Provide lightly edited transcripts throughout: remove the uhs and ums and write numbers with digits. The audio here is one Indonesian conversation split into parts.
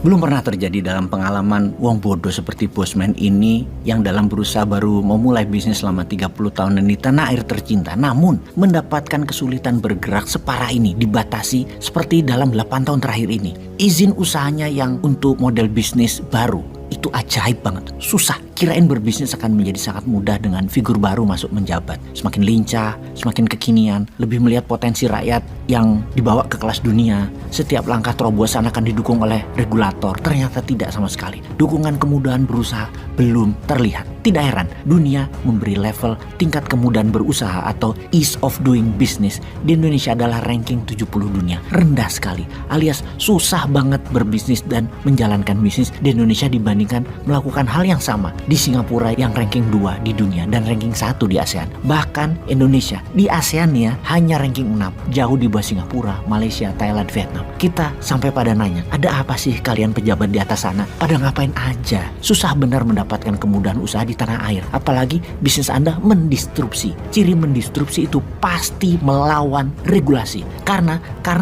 Belum pernah terjadi dalam pengalaman wong bodoh seperti Bosman ini yang dalam berusaha baru memulai bisnis selama 30 tahun di tanah air tercinta, namun mendapatkan kesulitan bergerak separah ini dibatasi seperti dalam 8 tahun terakhir ini. Izin usahanya yang untuk model bisnis baru itu ajaib banget, susah. Kirain berbisnis akan menjadi sangat mudah dengan figur baru masuk menjabat. Semakin lincah, semakin kekinian, lebih melihat potensi rakyat yang dibawa ke kelas dunia. Setiap langkah terobosan akan didukung oleh regulator. Ternyata tidak sama sekali. Dukungan kemudahan berusaha belum terlihat. Tidak heran, dunia memberi level tingkat kemudahan berusaha atau ease of doing business di Indonesia adalah ranking 70 dunia. Rendah sekali, alias susah banget berbisnis dan menjalankan bisnis di Indonesia dibandingkan melakukan hal yang sama di Singapura yang ranking 2 di dunia dan ranking 1 di ASEAN. Bahkan Indonesia di ASEAN ya hanya ranking 6, jauh di bawah Singapura, Malaysia, Thailand, Vietnam. Kita sampai pada nanya, ada apa sih kalian pejabat di atas sana? Pada ngapain aja? Susah benar mendapatkan kemudahan usaha di tanah air. Apalagi bisnis Anda mendistrupsi. Ciri mendistrupsi itu pasti melawan regulasi. Karena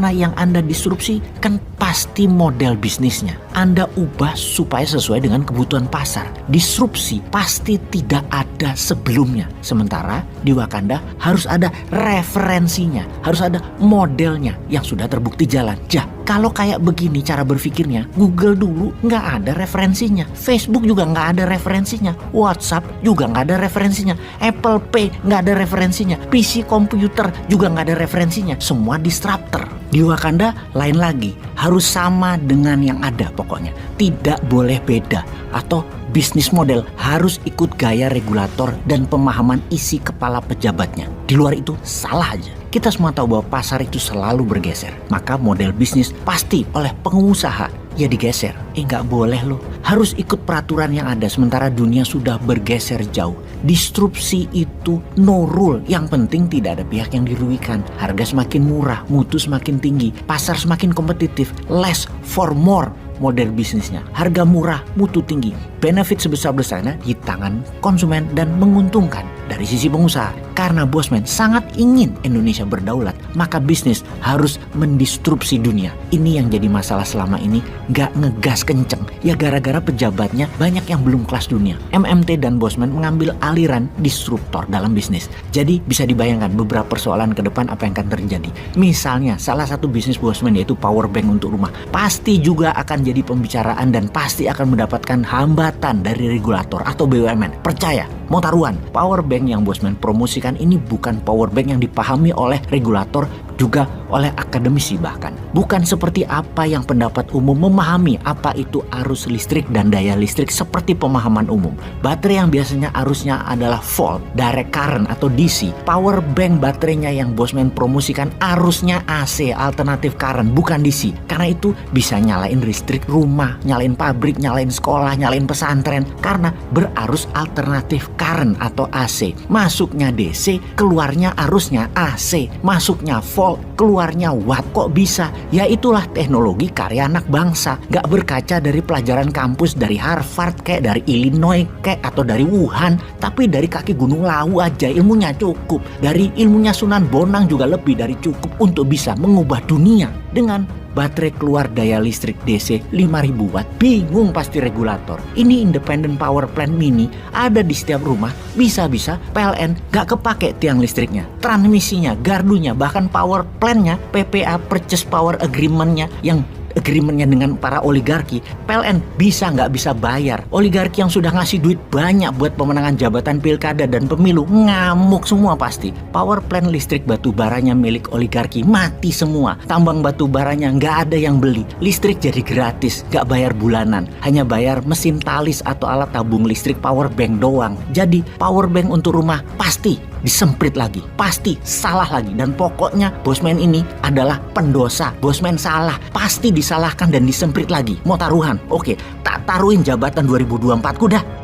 yang Anda disrupsi kan pasti model bisnisnya. Anda ubah supaya sesuai dengan kebutuhan pasar. Disrupsi pasti tidak ada sebelumnya. Sementara di Wakanda harus ada referensinya, harus ada modelnya yang sudah terbukti jalan. Kalau kayak begini cara berpikirnya, Google dulu nggak ada referensinya, Facebook juga nggak ada referensinya, WhatsApp juga nggak ada referensinya, Apple Pay nggak ada referensinya, PC komputer juga nggak ada referensinya, semua disruptor. Di Wakanda lain lagi, harus sama dengan yang ada pokoknya, tidak boleh beda atau bisnis model harus ikut gaya regulator dan pemahaman isi kepala pejabatnya. Di luar itu salah aja. Kita semua tahu bahwa pasar itu selalu bergeser. Maka model bisnis pasti oleh pengusaha ya digeser. Nggak boleh loh. Harus ikut peraturan yang ada sementara dunia sudah bergeser jauh. Disrupsi itu no rule. Yang penting tidak ada pihak yang dirugikan. Harga semakin murah, mutu semakin tinggi, pasar semakin kompetitif. Less for more model bisnisnya. Harga murah, mutu tinggi. Benefit sebesar-besarnya di tangan konsumen dan menguntungkan dari sisi pengusaha. Karena Bosman sangat ingin Indonesia berdaulat, maka bisnis harus mendistrupsi dunia. Ini yang jadi masalah selama ini, gak ngegas kenceng. Ya gara-gara pejabatnya banyak yang belum kelas dunia. MMT dan Bosman mengambil aliran disruptor dalam bisnis. Jadi bisa dibayangkan beberapa persoalan ke depan apa yang akan terjadi. Misalnya salah satu bisnis Bosman yaitu power bank untuk rumah. Pasti juga akan jadi pembicaraan dan pasti akan mendapatkan hambatan dari regulator atau BUMN. Percaya, mau taruhan, power bank yang Bosman promosikan ini bukan power bank yang dipahami oleh regulator juga oleh akademisi bahkan. Bukan seperti apa yang pendapat umum memahami apa itu arus listrik dan daya listrik seperti pemahaman umum. Baterai yang biasanya arusnya adalah volt, direct current atau DC. Power bank baterainya yang Bosman promosikan arusnya AC, alternatif current, bukan DC. Karena itu bisa nyalain listrik rumah, nyalain pabrik, nyalain sekolah, nyalain pesantren. Karena berarus alternatif current atau AC. Masuknya DC, keluarnya arusnya AC. Masuknya volt, keluarnya watt. Kok bisa? Ya itulah teknologi karya anak bangsa. Gak berkaca dari pelajaran kampus dari Harvard kayak dari Illinois kayak atau dari Wuhan. Tapi dari kaki Gunung Lawu aja ilmunya cukup. Dari ilmunya Sunan Bonang juga lebih dari cukup untuk bisa mengubah dunia. Dengan baterai keluar daya listrik DC 5000 watt. Bingung pasti regulator. Ini independent power plant mini ada di setiap rumah. Bisa-bisa PLN gak kepake tiang listriknya, transmisinya, gardunya, bahkan power plantnya, PPA purchase power agreementnya yang agreementnya dengan para oligarki, PLN bisa nggak bisa bayar. Oligarki yang sudah ngasih duit banyak buat pemenangan jabatan pilkada dan pemilu ngamuk semua pasti. Power plant listrik batu baranya milik oligarki mati semua. Tambang batu baranya nggak ada yang beli. Listrik jadi gratis, nggak bayar bulanan, hanya bayar mesin talis atau alat tabung listrik power bank doang. Jadi power bank untuk rumah pasti disemprit lagi, pasti salah lagi. Dan pokoknya Bosman ini adalah pendosa. Bosman salah, pasti disalahkan dan disemprit lagi. Mau taruhan? Oke, tak taruhin jabatan 2024 kuda.